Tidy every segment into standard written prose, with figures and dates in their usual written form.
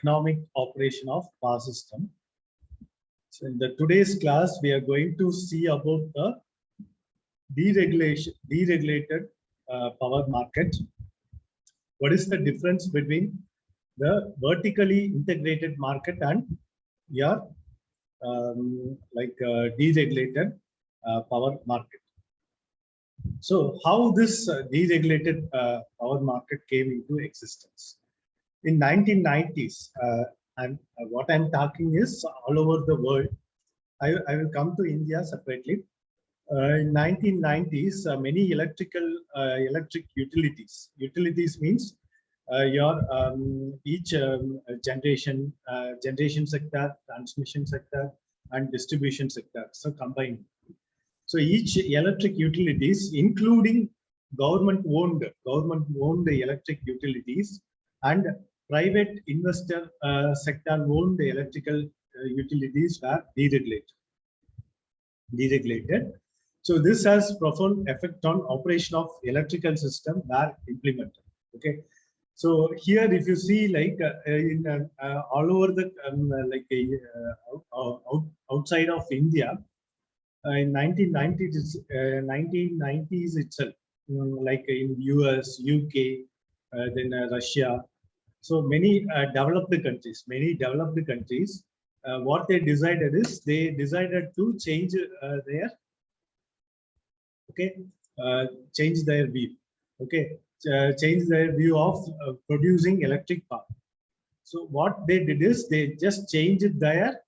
economic operation of power system. So in the today's class, we are going to see about the deregulated power market. What is the difference between the vertically integrated market and your deregulated power market? So how this deregulated power market came into existence? In 1990s, and what I'm talking is all over the world. I will come to India separately. In 1990s, many electric utilities means your each generation sector, transmission sector, and distribution sector, so combined. So each electric utilities, including government-owned electric utilities and private investor sector-owned electrical utilities, were deregulated. So this has profound effect on operation of electrical system were implemented. Okay. So here, if you see, like all over the outside of India, in 1990s itself, like in US, UK, then Russia, so many developed countries, what they decided is they decided to change their change their view, change their view of producing electric power. So what they did is they just changed their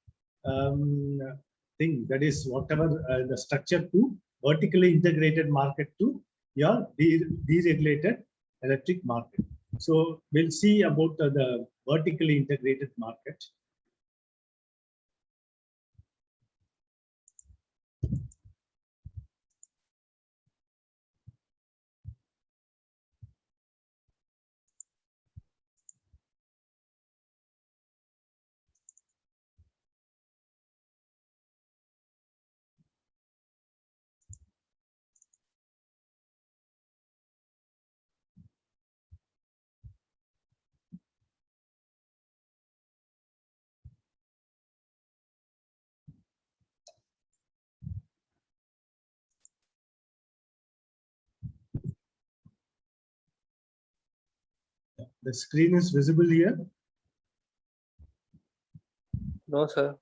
thing, that is whatever the structure, to vertically integrated market to your deregulated electric market. So we'll see about the vertically integrated market. The screen is visible here? No, sir.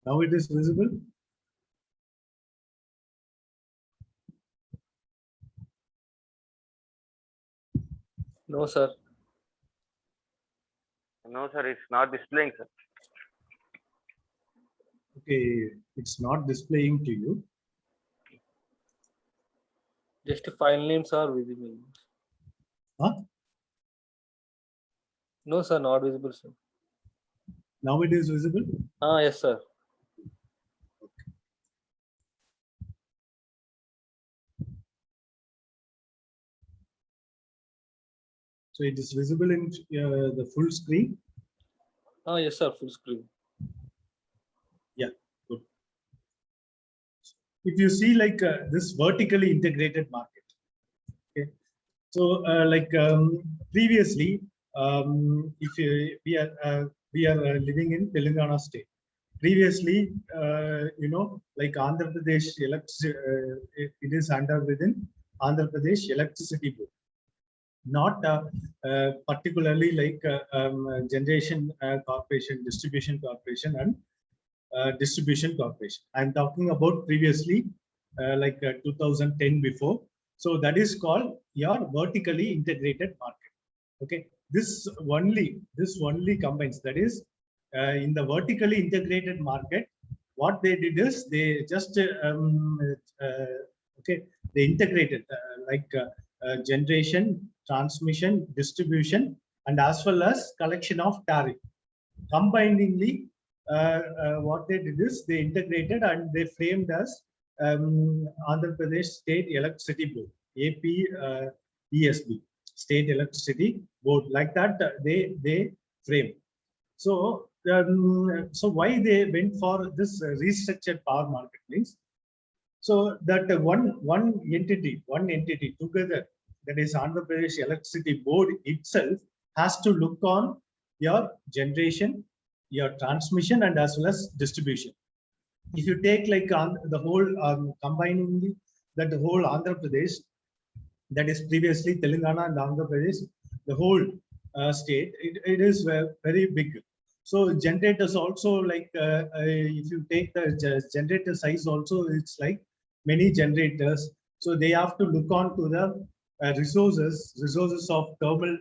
Now it is visible? No, sir. No, sir, it's not displaying, sir. Okay, it's not displaying to you. Just the file names are visible. Huh? No, sir, not visible, sir. Now it is visible? Yes, sir. So it is visible in the full screen? Yes, sir, full screen. if you see like this vertically integrated market, okay. So previously, if we are living in Telangana state. Previously, like Andhra Pradesh it is under within Andhra Pradesh Electricity Board, not particularly like generation corporation, distribution corporation, and distribution corporation. I'm talking about previously, 2010 before. So that is called your vertically integrated market. Okay, this only combines. That is, in the vertically integrated market, what they did is they just they integrated generation, transmission, distribution, and as well as collection of tariff. Combiningly, what they did is they integrated and they framed as Andhra Pradesh State Electricity Board, APESB, State Electricity Board. Like that, they framed. So, so why they went for this restructured power market means, so that one entity together, that is Andhra Pradesh Electricity Board itself, has to look on your generation, your transmission, and as well as distribution. If you take like the whole combining that the whole Andhra Pradesh, that is previously Telangana and Andhra Pradesh, the whole state, it is very big. So generators also, like if you take the generator size also, it's like many generators. So they have to look on to the resources of thermal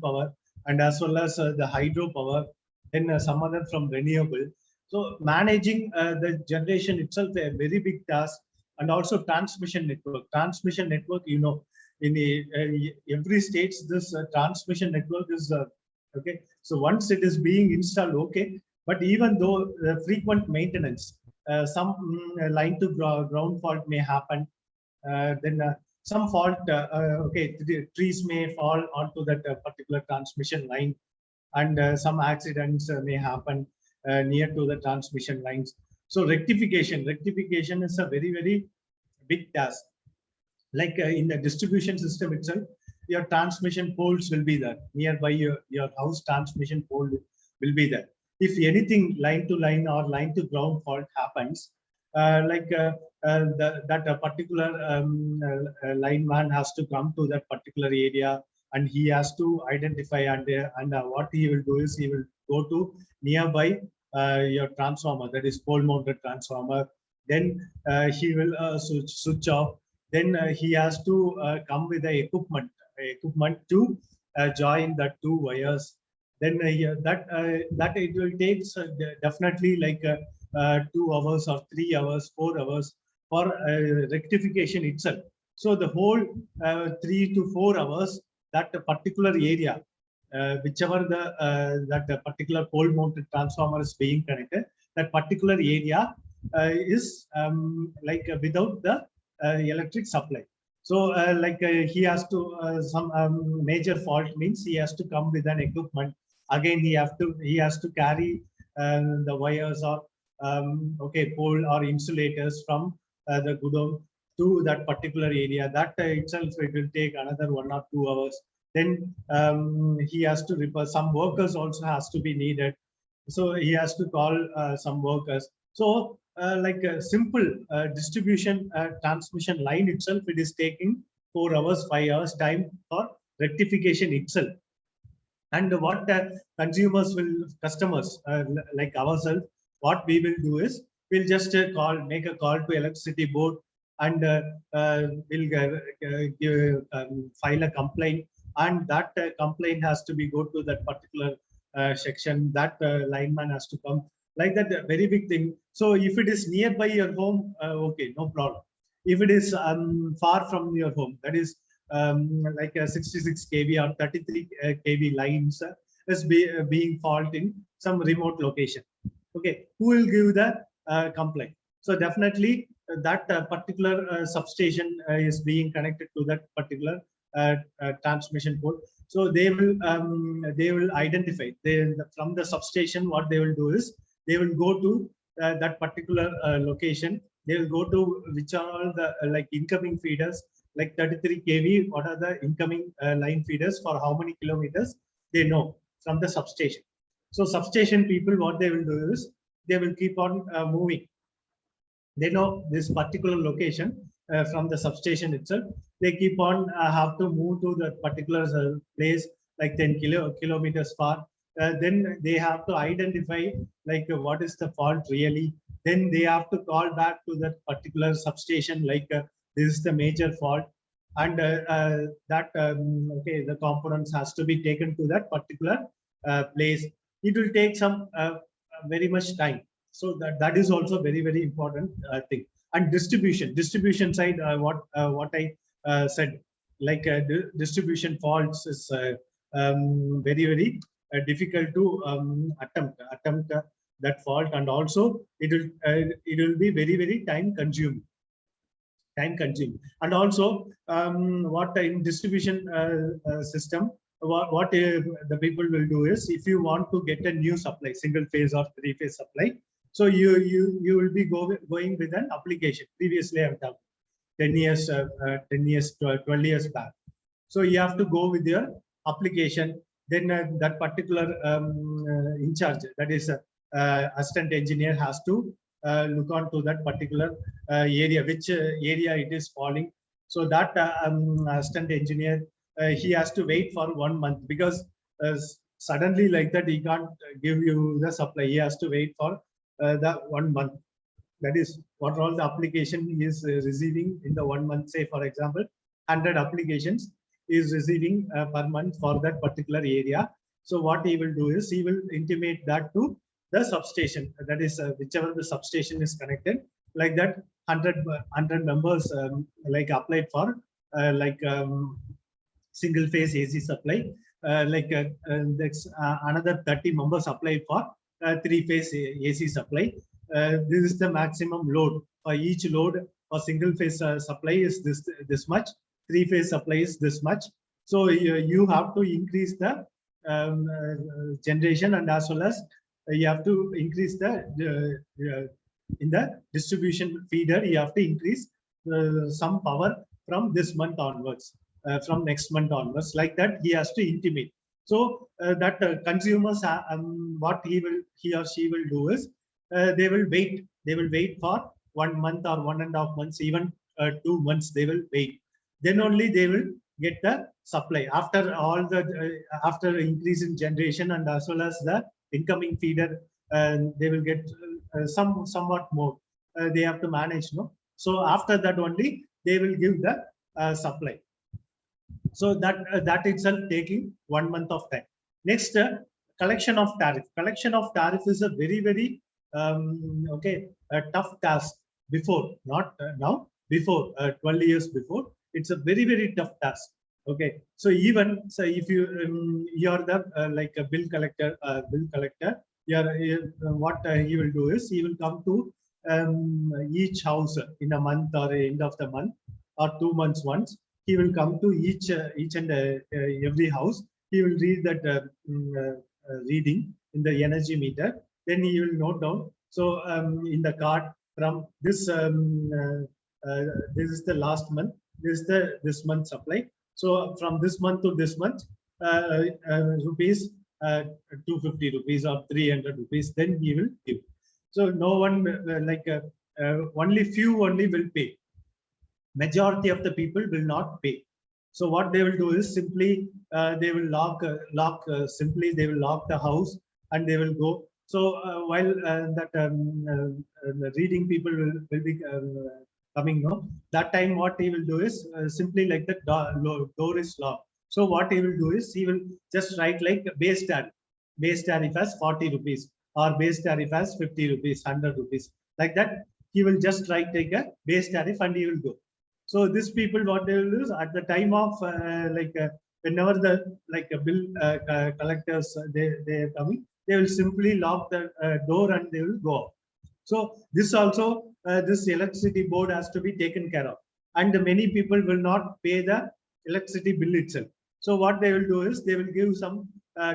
power, and as well as the hydro power, then some other from renewable. So managing the generation itself a very big task, and also transmission network. Transmission network, you know, in every state, this transmission network is okay. So once it is being installed, okay. But even though frequent maintenance, some line to ground fault may happen, then some fault, okay, trees may fall onto that particular transmission line, and some accidents may happen near to the transmission lines. So rectification is a very big task. Like in the distribution system itself, your transmission poles will be there nearby your house. Transmission pole will be there. If anything line to line or line to ground fault happens, that particular lineman has to come to that particular area, and he has to identify, and what he will do is he will go to nearby your transformer, that is pole mounted transformer. Then he will switch off. Then he has to come with the equipment to join the two wires. Then that it will take definitely like 2 hours or 3 hours, 4 hours for rectification itself. So the whole 3 to 4 hours, that particular area, whichever that particular pole mounted transformer is being connected, that particular area is without the electric supply. So he has to some major fault means he has to come with an equipment. Again, he has to carry the wires or pole or insulators from the godown to that particular area. That itself, it will take another 1 or 2 hours. Then he has to repair. Some workers also has to be needed. So he has to call some workers. So like a simple distribution transmission line itself, it is taking 4 hours, 5 hours time for rectification itself. And what customers like ourselves, what we will do is we'll just make a call to electricity board, and we'll file a complaint, and that complaint has to be go to that particular section. That lineman has to come. Like that, very big thing. So if it is nearby your home, okay, no problem. If it is far from your home, that is like a 66 kV or 33 kV lines is being fault in some remote location. Okay, who will give the complaint? So definitely that particular substation is being connected to that particular transmission pole. So they will identify from the substation. What they will do is they will go to that particular location, They will go to which are all the like incoming feeders, like 33 kV. What are the incoming line feeders for how many kilometers? They know from the substation. So substation people, what they will do is they will keep on moving. They know this particular location from the substation itself. They keep on have to move to that particular place like 10 kilometers far. Then they have to identify like what is the fault really. Then they have to call back to that particular substation like this is the major fault, and that okay, the components has to be taken to that particular place. It will take some very much time. So that is also very important thing. And distribution side, what I said, like distribution faults is very difficult to attempt that fault, and also it will be very time consuming. And also what in distribution system, what the people will do is, if you want to get a new supply, single phase or three phase supply, so you will be going with an application. Previously I've done 10 years 12 years back. So you have to go with your application. Then that particular in charge, that is assistant engineer, has to look on to that particular area, which area it is falling. So that assistant engineer, he has to wait for 1 month, because suddenly like that he can't give you the supply. He has to wait for the 1 month. That is what all the application he is receiving in the 1 month. Say for example 100 applications is receiving per month for that particular area. So what he will do is he will intimate that to the substation, that is whichever the substation is connected. Like that 100 members like applied for like single phase AC supply, like that's another 30 members applied for three phase AC supply. This is the maximum load. For each load for single phase supply is this much, three phase supply is this much. So you have to increase the generation, and as well as you have to increase the in the distribution feeder, you have to increase some power from this month onwards, from next month onwards. Like that he has to intimate. So that consumers what he or she will do is they will wait for 1 month or 1.5 months, even 2 months they will wait. Then only they will get the supply after all the after increase in generation, and as well as the incoming feeder, they will get somewhat more. They have to manage, no? So after that only they will give the supply. So that itself taking 1 month of time. Next, collection of tariff. Collection of tariff is a very okay, a tough task before, not now. Before 12 years before, it's a very tough task. Okay, so even so, if you're the like a bill collector, what he will do is he will come to each house in a month or end of the month or 2 months once. He will come to each and every house. He will read that reading in the energy meter. Then he will note down. So in the card, from this this is the last month. This month supply. So from this month to this month, rupees 250 rupees or 300 rupees. Then he will give. So no one like only few only will pay. Majority of the people will not pay. So what they will do is simply they will simply they will lock the house and they will go. So while that the reading people will be coming, no, that time what he will do is simply like the door is locked. So what he will do is he will just write like base tariff as 40 rupees or base tariff as 50 rupees, 100 rupees, like that. He will just write like a base tariff and he will go. So these people, what they will do is at the time of whenever the bill collectors they are coming, they will simply lock the door and they will go out. So this also this electricity board has to be taken care of, and many people will not pay the electricity bill itself. So what they will do is they will give some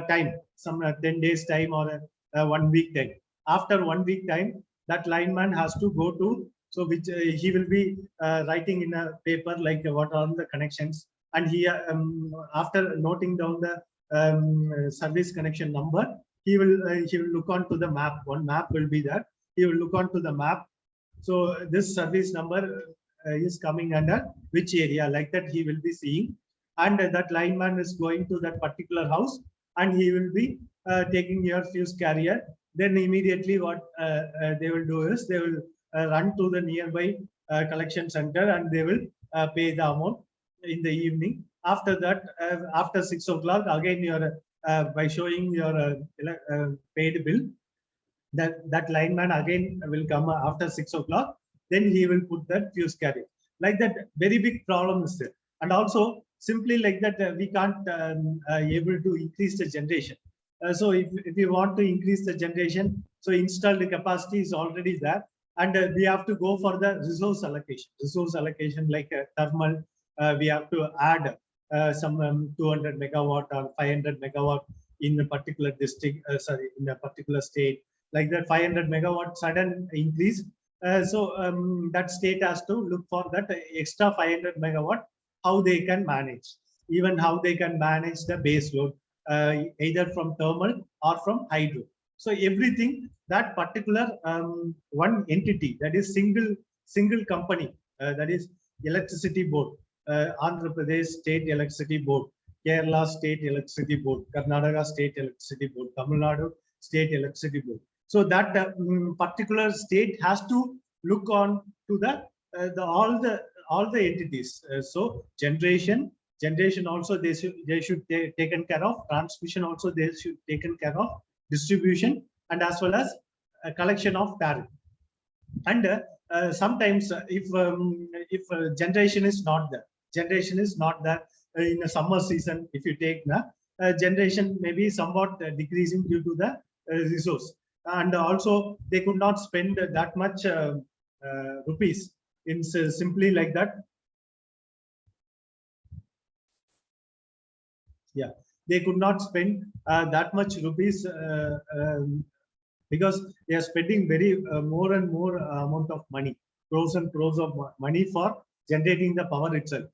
time, some 10 days time or 1 week time. After 1 week time, that lineman has to go to So which he will be writing in a paper like what are the connections, and he after noting down the service connection number, he will look on to the map. One map will be there. He will look on to the map. So this service number is coming under which area, like that he will be seeing, and that lineman is going to that particular house, and he will be taking your fuse carrier. Then immediately what they will do is they will run to the nearby collection center, and they will pay the amount in the evening. After that, after 6 o'clock, again your by showing your paid bill, that lineman again will come after 6 o'clock. Then he will put that fuse carrier. Like that, very big problem is there. And also simply like that, we can't able to increase the generation. So if you want to increase the generation, so installed capacity is already there, and we have to go for the resource allocation. Resource allocation like thermal, we have to add some 200 megawatt or 500 megawatt in a particular district, in a particular state. Like that 500 megawatt sudden increase. That state has to look for that extra 500 megawatt, how they can manage, even how they can manage the base load, either from thermal or from hydro. So everything, that particular one entity, that is single company, that is electricity board, Andhra Pradesh State Electricity Board, Kerala State Electricity Board, Karnataka State Electricity Board, Tamil Nadu State Electricity Board. So that particular state has to look on to all the entities. So generation also they should taken care of. Transmission also they should taken care of. Distribution, and as well as collection of tariff. And sometimes if generation is not there in a summer season, if you take the generation may be somewhat decreasing due to the resource, and also they could not spend that much rupees in simply like that. Yeah, they could not spend that much rupees because they are spending very more and more amount of money, crores and crores of money for generating the power itself.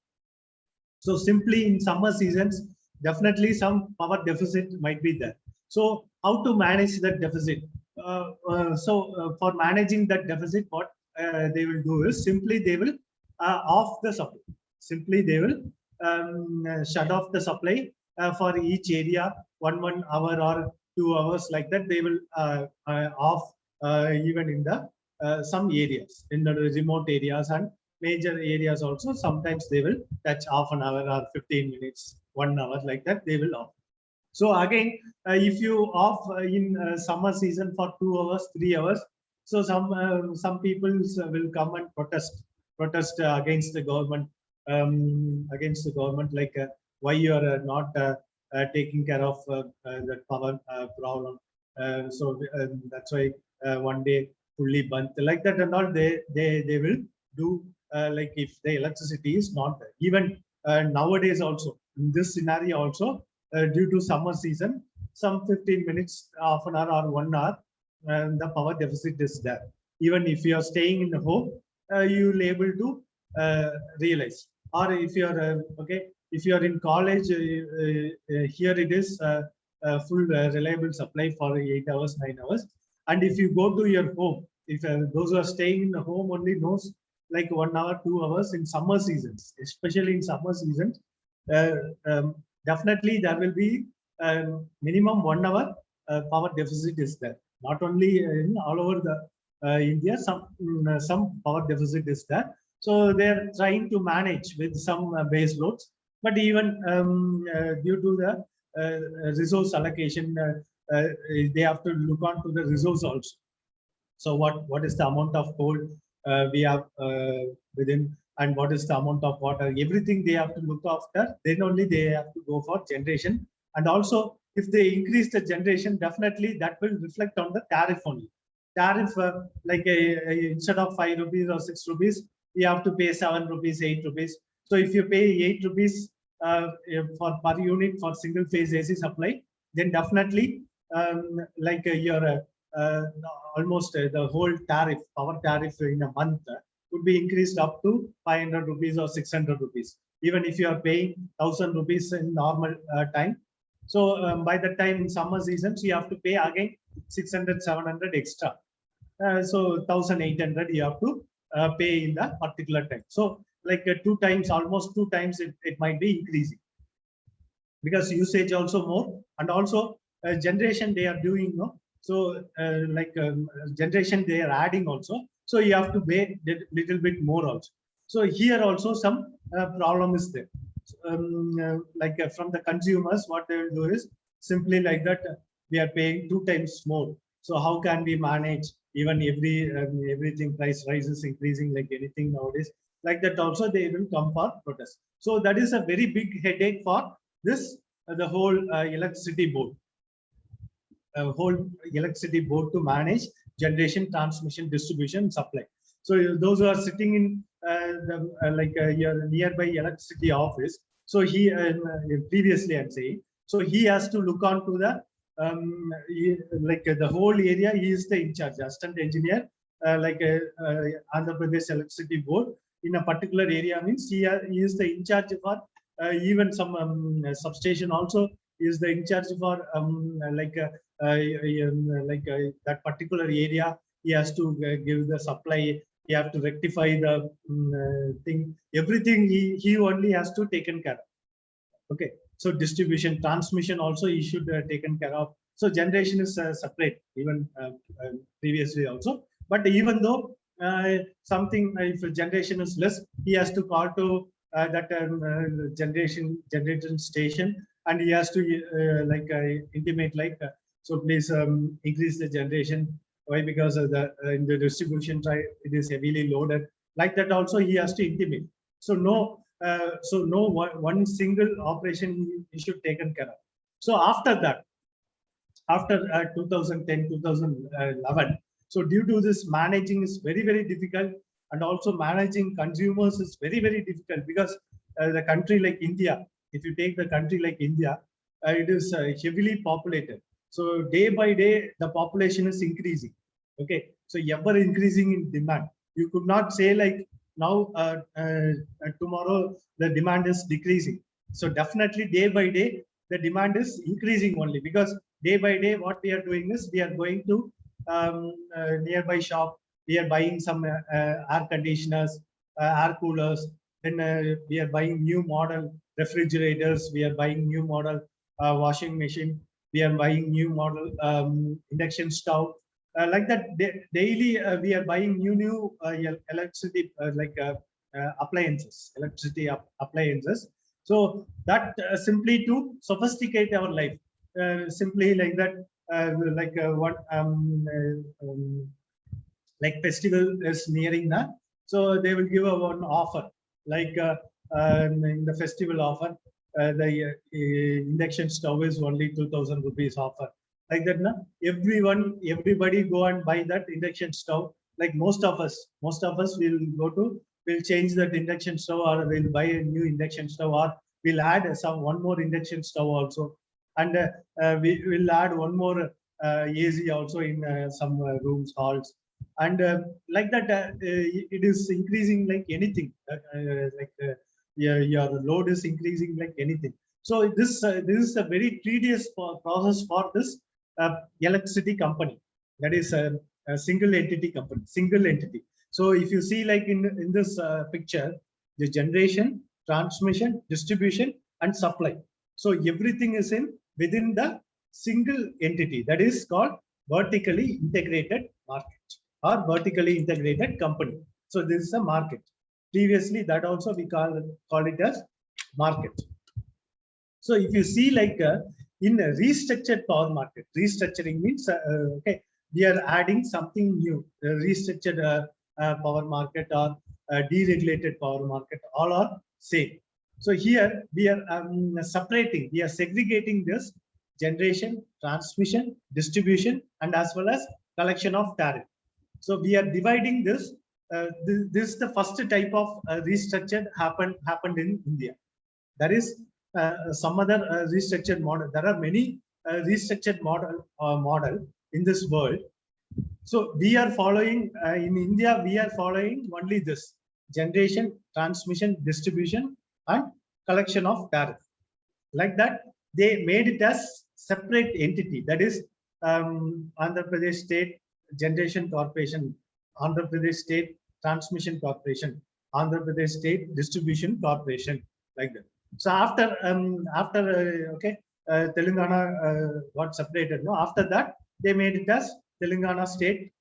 So simply in summer seasons, definitely some power deficit might be there. So how to manage that deficit? For managing that deficit, what they will do is simply they will off the supply. Simply they will shut off the supply for each area, 1 hour or 2 hours, like that. They will off even in the some areas, in the remote areas and major areas also. Sometimes they will touch half an hour or 15 minutes, 1 hour, like that they will off. So again, if you off in summer season for 2 hours, 3 hours, so some people will come and protest against the government, like why you are not taking care of that power problem. So that's why one day fully burnt, like that, and all they will do. Like if the electricity is not there, even nowadays also in this scenario also, due to summer season, some 15 minutes, half an hour or 1 hour, the power deficit is there. Even if you are staying in the home, you will able to realize. Or if you are if you are in college, here it is full reliable supply for 8 hours, 9 hours. And if you go to your home, if those who are staying in the home only knows, like 1 hour, 2 hours in summer seasons, especially in summer seasons, definitely there will be minimum 1 hour power deficit is there. Not only in all over the India, some power deficit is there. So they are trying to manage with some base loads, but even due to the resource allocation, they have to look on to the resource also. So what is the amount of coal we have within, and what is the amount of water? Everything they have to look after. Then only they have to go for generation. And also, if they increase the generation, definitely that will reflect on the tariff only. Tariff, like instead of 5 rupees or 6 rupees, you have to pay 7 rupees, 8 rupees. So if you pay 8 rupees for per unit for single phase AC supply, then definitely like your almost the whole tariff, power tariff in a month would be increased up to 500 rupees or 600 rupees, even if you are paying 1000 rupees in normal time. So by the time in summer seasons, you have to pay again 600, 700 extra. So 1800 you have to pay in the particular time. So like two times, almost two times it might be increasing, because usage also more, and also generation they are doing, no? So generation they are adding also, so you have to pay little bit more also. So here also some problem is there. From the consumers, what they will do is simply like that, we are paying two times more. So how can we manage? Even everything price rises increasing like anything nowadays. Like that also they will come for protest. So that is a very big headache for this the whole electricity board. Whole electricity board to manage generation, transmission, distribution, supply. So those who are sitting in your nearby electricity office, so he previously I'm saying, so he has to look on to the the whole area. He is the in charge assistant engineer, Andhra Pradesh electricity board in a particular area, means he is the in charge for even some substation also. He is the in charge for that particular area. He has to give the supply. He have to rectify the thing. Everything he only has to taken care of. Okay. So distribution, transmission also he should taken care of. So generation is separate, even previously also. But even though something, if generation is less, he has to call to that generation station, and he has to intimate so please increase the generation. Why? Because of the in the distribution side it is heavily loaded. Like that also he has to intimate. So no one single operation he should taken care of. So after that, after 2010, 2011, so due to this, managing is very, very difficult, and also managing consumers is very, very difficult, because the country like India, if you take the country like India, it is heavily populated. So day by day, the population is increasing. Okay, so ever increasing in demand. You could not say like now tomorrow the demand is decreasing. So definitely day by day the demand is increasing only, because day by day what we are doing is we are going to nearby shop, we are buying some air conditioners, air coolers, then we are buying new model refrigerators, we are buying new model washing machine, we are buying new model induction stove. Like that, daily we are buying new electricity appliances, electricity appliances. So that simply to sophisticate our life, simply like that, like festival is nearing now, so they will give a one offer, like in the festival offer, the induction stove is only 2000 rupees offer. Like that, na? Everybody go and buy that induction stove. Like most of us will change that induction stove, or we'll buy a new induction stove, or we'll add one more induction stove also, and we will add one more AC also in some rooms, halls, and like that it is increasing like anything. Your load is increasing like anything. So this is a very tedious process for this electricity company, that is a single entity company, single entity. So if you see like in this picture, the generation, transmission, distribution, and supply. So everything is in within the single entity, that is called vertically integrated market or vertically integrated company. So this is a market. Previously, that also we call it as market. So if you see like in a restructured power market, restructuring means okay, we are adding something new. Restructured power market or deregulated power market, all are same. So here we are separating, we are segregating this generation, transmission, distribution, and as well as collection of tariff. So we are dividing this. This is the first type of restructured happened in India. There is some other restructured model. There are many restructured model in this world. So we are following in India, we are following only this: generation, transmission, distribution, and collection of tariff. Like that, they made it as separate entity. That is Andhra Pradesh State Generation Corporation, Andhra Pradesh State Transmission Corporation, Andhra Pradesh State Distribution Corporation, like that. So after Telangana got separated. No, after that they made it as Telangana State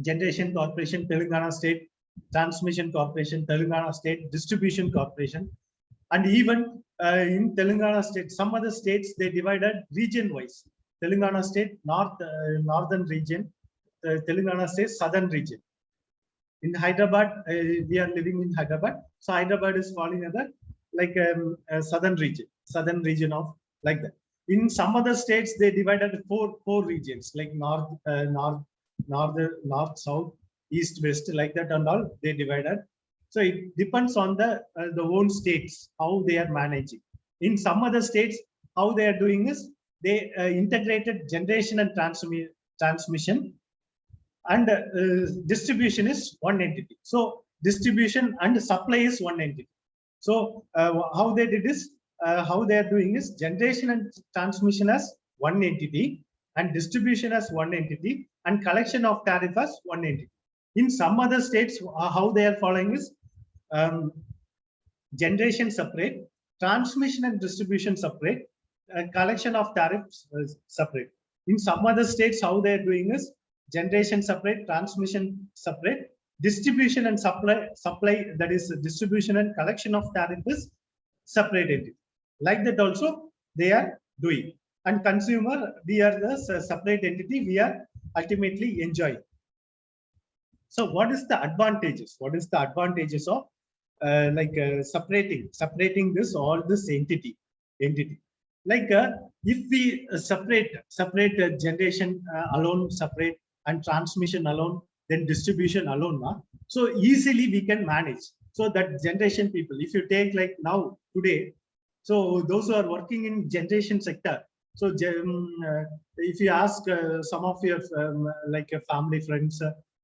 Generation Corporation, Telangana State Transmission Corporation, Telangana State Distribution Corporation, and even in Telangana State, some other states they divided region-wise. Telangana State northern region, Telangana State southern region. In Hyderabad, we are living in Hyderabad, so Hyderabad is falling under like a southern region of like that. In some other states, they divided four regions like north, south, east, west, like that, and all they divided. So it depends on the own states how they are managing. In some other states, how they are doing is they integrated generation and transmission, and distribution is one entity. So distribution and supply is one entity. So how they did is how they are doing is generation and transmission as one entity, and distribution as one entity, and collection of tariff as one entity. In some other states, how they are following is generation separate, transmission and distribution separate, collection of tariffs separate. In some other states, how they are doing is generation separate, transmission separate, distribution and supply, that is distribution and collection of tariff is separate entity. Like that also they are doing. And consumer, we are the separate entity, we are ultimately enjoying. So what is the advantages? What is the advantages of separating this entity? Like if we separate generation alone, separate, and transmission alone, then distribution alone, so easily we can manage. So that generation people, if you take like now today, so those who are working in generation sector, so if you ask some of your family friends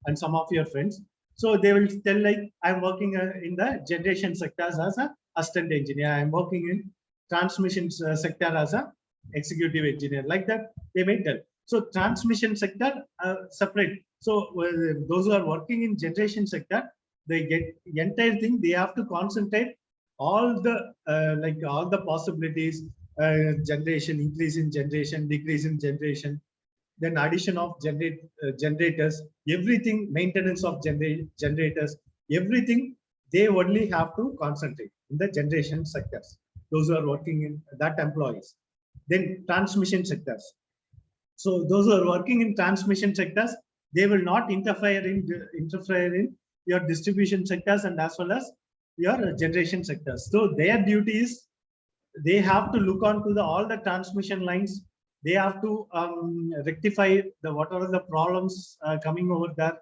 and some of your friends, so they will tell like, I'm working in the generation sector as a assistant engineer, I'm working in transmission sector as a executive engineer, like that they may tell. So transmission sector separate. So those who are working in generation sector, they get the entire thing, they have to concentrate all the all the possibilities, generation, increase in generation, decrease in generation, then addition of generators, everything, maintenance of generators, everything, they only have to concentrate in the generation sectors, those who are working in that employees. Then transmission sectors. So those who are working in transmission sectors, they will not interfere in your distribution sectors and as well as your generation sectors. So their duty is they have to look on to all the transmission lines. They have to rectify what are the problems coming over there.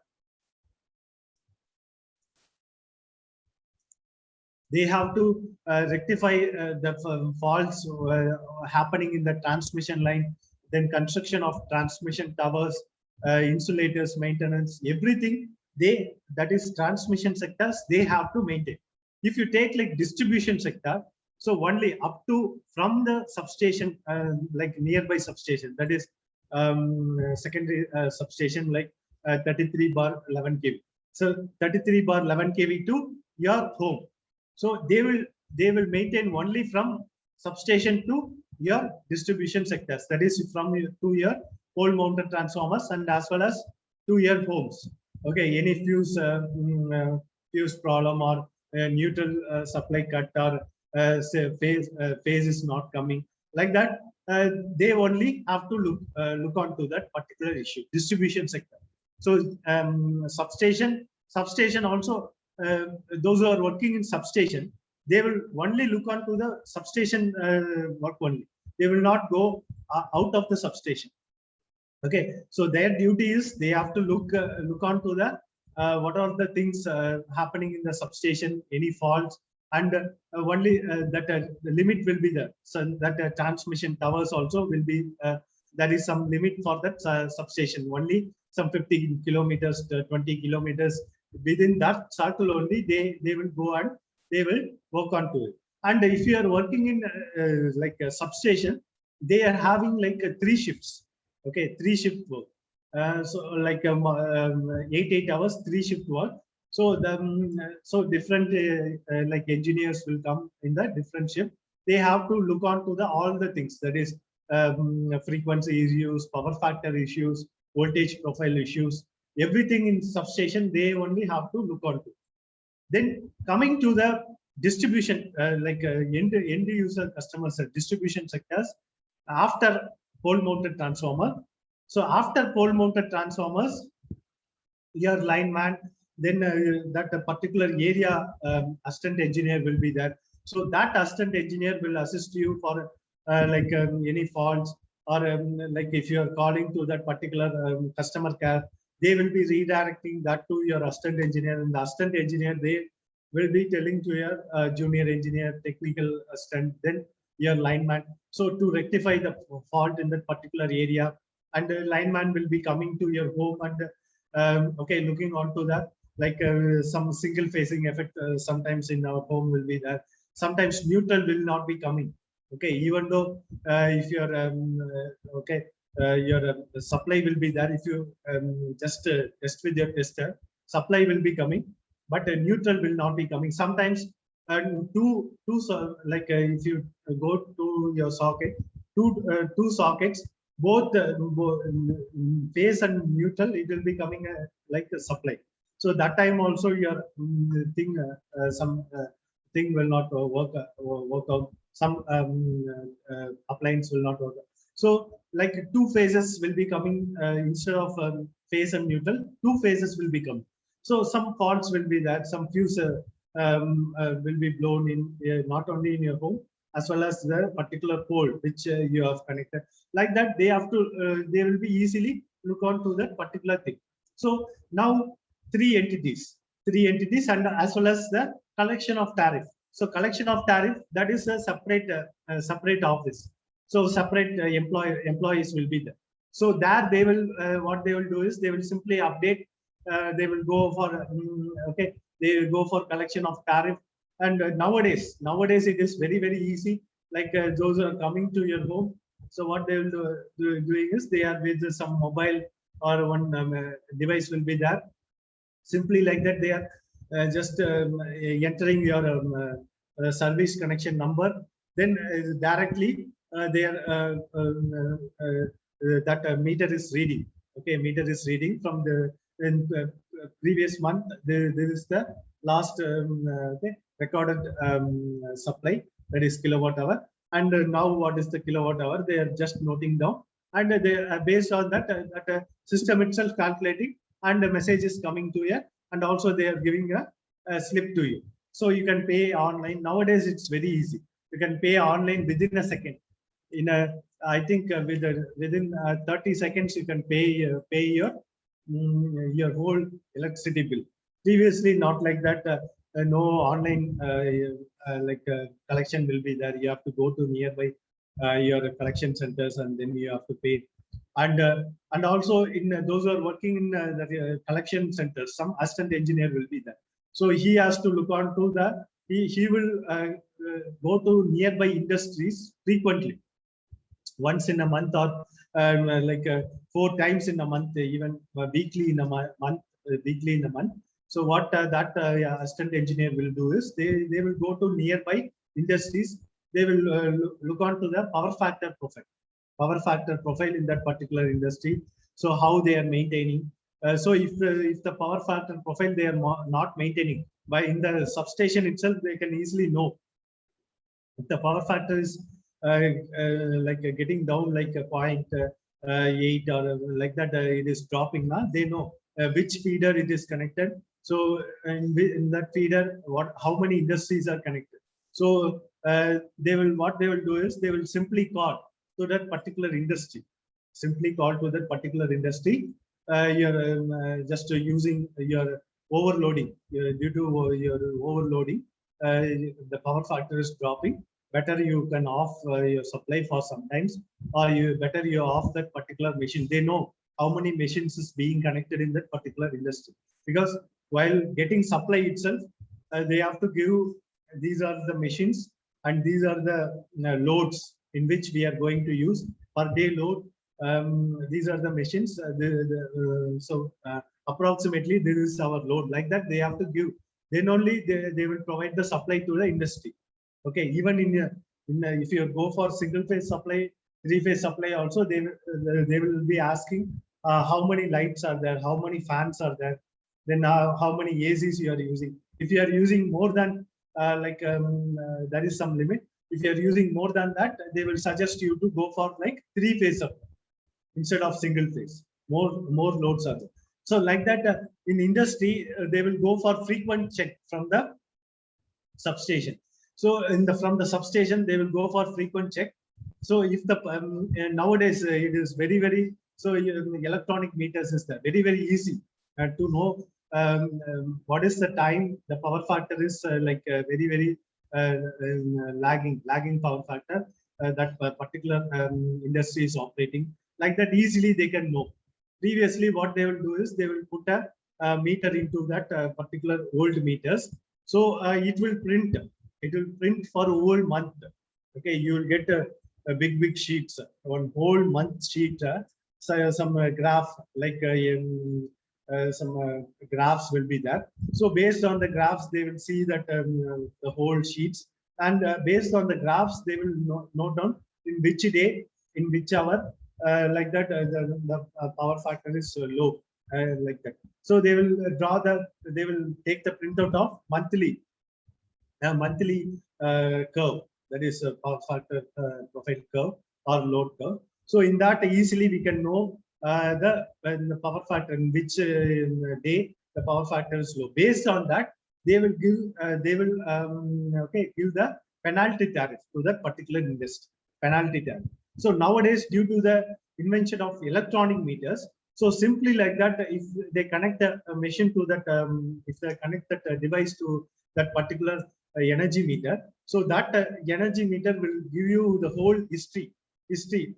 They have to rectify the faults happening in the transmission line, then construction of transmission towers, insulators, maintenance, everything that is transmission sectors, they have to maintain. If you take like distribution sector, so only up to from the substation, like nearby substation, that is secondary substation like 33/11 kV. So 33/11 kV to your home. So they will maintain only from substation to your distribution sectors. That is from to your pole mounted transformers and as well as to your homes. Okay, any fuse problem or neutral supply cut or say phase is not coming, like that, they only have to look onto that particular issue. Distribution sector. So substation also, those who are working in substation, they will only look onto the substation work only. They will not go out of the substation. Okay, so their duty is they have to look onto the what are the things happening in the substation, any faults, and only that the limit will be there. So that transmission towers also will be there is some limit for that substation. Only some 50 kilometers, 20 kilometers. Within that circle only, they will go and they will work on to it. And if you are working in like a substation, they are having like 3 shifts. Okay, 3 shift work. So like 8 hours, 3 shift work. So so different like engineers will come in the different shift. They have to look on to the all the things, that is frequency issues, power factor issues, voltage profile issues, everything in substation they only have to look on to. Then coming to the distribution, like end user customers, distribution sectors, after pole mounted transformer. So after pole mounted transformers, your lineman, then that particular area assistant engineer will be there. So that assistant engineer will assist you for like any faults, or like if you are calling to that particular customer care, they will be redirecting that to your assistant engineer, and the assistant engineer, they will be telling to your junior engineer, technical assistant, then your lineman. So to rectify the fault in that particular area, and the lineman will be coming to your home and okay, looking onto that, like some single phasing effect sometimes in our home will be there. Sometimes neutral will not be coming. Okay, even though if you're okay, your supply will be there. If you just test with your tester, supply will be coming, but neutral will not be coming. Sometimes so like if you go to your socket, two sockets, both phase and neutral, it will be coming like a supply. So that time also your thing some thing will not work out. Some appliance will not work out. So like 2 phases will be coming instead of phase and neutral, 2 phases will become. So some faults will be there, some fuse will be blown in not only in your home, as well as the particular pole which you have connected. Like that, they have to they will be easily look on to that particular thing. So now 3 entities, and as well as the collection of tariff. So collection of tariff, that is a separate office. So separate employees will be there. So there they will what they will do is they will simply update. They will go for okay, they will go for collection of tariff. And nowadays it is very easy. Like those are coming to your home. So what they will doing is they are with some mobile or one device will be there. Simply like that, they are just entering your service connection number. Then directly their that meter is reading. Okay, meter is reading from the previous month. This is the last okay, recorded supply, that is kilowatt hour. And now what is the kilowatt hour? They are just noting down, and they are based on that that system itself calculating, and the message is coming to you, and also they are giving a slip to you. So you can pay online. Nowadays it's very easy. You can pay online within a second. In a, I think within 30 seconds you can pay your whole electricity bill. Previously not like that. No online like collection will be there. You have to go to nearby your collection centers, and then you have to pay. And also in those who are working in the collection centers, some assistant engineer will be there. So he has to look on to the, he will go to nearby industries frequently, once in a month, or like 4 times in a month, even weekly in a month, weekly in a month. So what that assistant engineer will do is they will go to nearby industries. They will look on to the power factor profile in that particular industry. So how they are maintaining. So if the power factor profile they are not maintaining, by in the substation itself, they can easily know if the power factor is like getting down like a 0.8 or like that, it is dropping now. They know which feeder it is connected. So in that feeder, how many industries are connected. So what they will do is they will simply call to that particular industry. Simply call to that particular industry. You're just using your overloading, due to your overloading, the power factor is dropping. Better you can off your supply for sometimes, or you off that particular machine. They know how many machines is being connected in that particular industry. Because while getting supply itself, they have to give, these are the machines and these are the loads in which we are going to use per day load. These are the machines. Approximately this is our load. Like that, they have to give. Then only they will provide the supply to the industry. Okay, even if you go for single phase supply, three phase supply also, they will be asking how many lights are there, how many fans are there, then how many ACs you are using. If you are using more than there is some limit. If you are using more than that, they will suggest you to go for like three phase supply instead of single phase. More loads are there. So like that, in industry, they will go for frequent check from the substation. So from the substation, they will go for frequent check. So if the nowadays it is very so electronic meters is there, very easy to know what is the time the power factor is very lagging power factor that particular industry is operating. Like that, easily they can know. Previously, what they will do is they will put a meter into that particular old meters. So it will print for a whole month. Okay, you will get a big sheets, one whole month sheet. So some graph like some graphs will be there. So based on the graphs, they will see that the whole sheets, and based on the graphs, they will note down in which day, in which hour, like that the power factor is low, like that. So they will they will take the printout of monthly curve, that is a power factor profile curve or load curve. So in that, easily we can know the power factor in which day the power factor is low. Based on that, they will give give the penalty tariff to that particular industry, penalty tariff. So nowadays, due to the invention of electronic meters, so simply like that, if they connect a machine to that, if they connect that device to that particular energy meter, so that energy meter will give you the whole history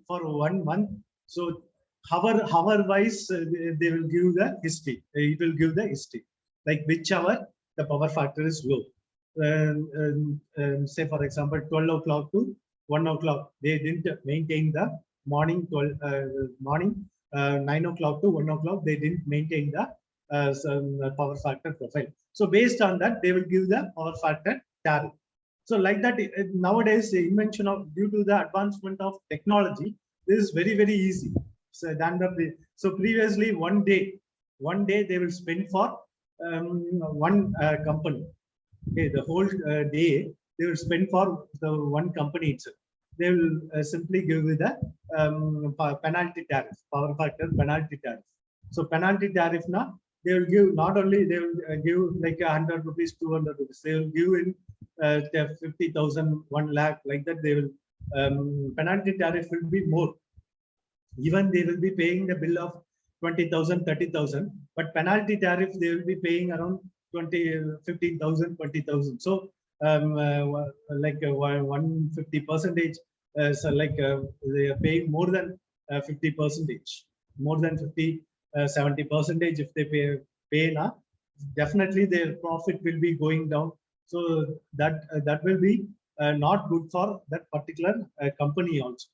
for 1 month. So hour wise, they will give the history. It will give the history, like which hour the power factor is low. Say for example, 12 o'clock to 1 o'clock, they didn't maintain the morning 9 o'clock to 1 o'clock, they didn't maintain the some power factor profile. So based on that, they will give the power factor tariff. So like that, nowadays, the invention of, due to the advancement of technology, this is very easy. So previously, one day they will spend for one company. Okay, the whole day they will spend for the one company itself. They will simply give with the penalty tariff, power factor penalty tariff. So penalty tariff now, they will give, not only they will give like 100 rupees, 200 rupees, they will give in 50,000, 1 lakh, like that. They will penalty tariff will be more. Even they will be paying the bill of 20,000, 30,000, but penalty tariff they will be paying around 15,000, 20,000. So like 150%, so like they are paying more than 50%, more than 50, 70%. If they pay now, definitely their profit will be going down. So that will be not good for that particular company also.